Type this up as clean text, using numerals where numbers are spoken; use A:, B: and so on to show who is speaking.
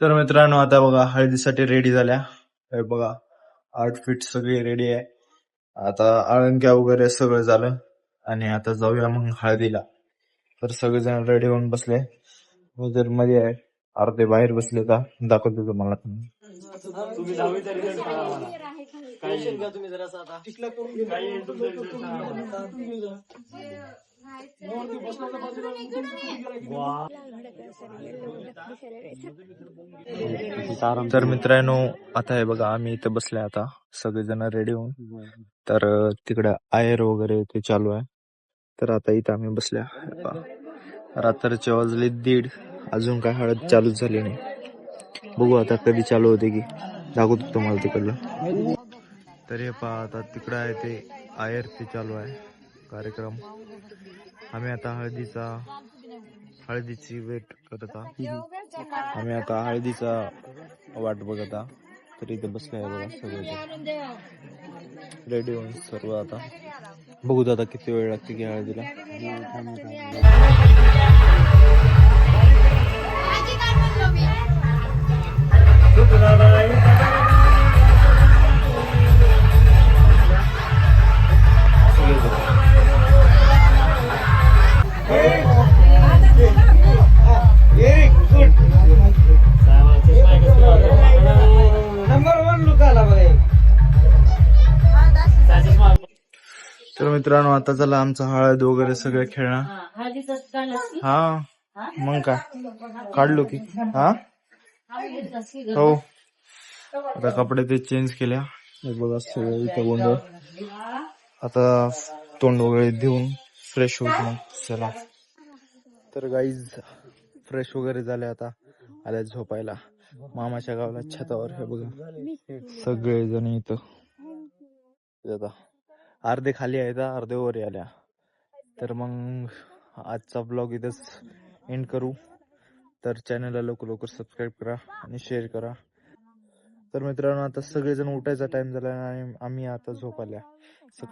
A: तर मित्रांनो आता बघा हळदीसाठी रेडी झाल्या. हे बघा आउटफिट सगळे रेडी आहे. आता आळंक्या वगैरे सगळं झालं आणि आता जाऊया मग हळदीला. तर सगळेजण रेडी होऊन बसले. मी तर मध्ये आहे, अर्धे बाहेर बसले. का दाखवतो तुम्हाला. तर मित्रांनो आता हे बघा आम्ही इथं बसले आता सगळेजण रेडी होऊन. तर तिकडे आयर वगैरे ते चालू आहे. तर आता इथं आम्ही बसल्या. रात्रीचे वाजले 1:30, अजून काय हळद चालू झाली नाही. बघू आता कधी चालू होते की दाखवतो तुम्हाला तिकडलं. तर हे पहा आता तिकडं आहे ते आयर ते चालू आहे कार्यक्रम. आम्ही आता हळदीची वेट करत आहोत. आम्ही आता हळदीचा वाट बघत आहोत. तर इथे बसले आहे बघा सगळे रेडी होऊन सर्व. आता बघू आता किती वेळ लागते की हळदीला. तर मित्रांनो आता चला आमचं हळद वगैरे सगळं खेळणं. हा मग काय काढलो की. हा हो आता कपडे ते चेंज केल्या. हे बघा सगळं इथं गोंधळ. आता तोंड वगैरे देऊन फ्रेश होत मग चला. तर गाईज फ्रेश वगैरे झाले. आता आल्या झोपायला मामाच्या गावाला छतावर. हे बघा सगळे जण इथं. आता अर्धे खाली आहेत, अर्धे वर आल्या. तर मग आजचा ब्लॉग इथंच एंड करू. तर चॅनलला लवकर सबस्क्राईब करा आणि शेअर करा. तर मित्रांनो आता सगळेजण उठायचा टाइम झाला आणि आम्ही आता झोपायला. सकाळी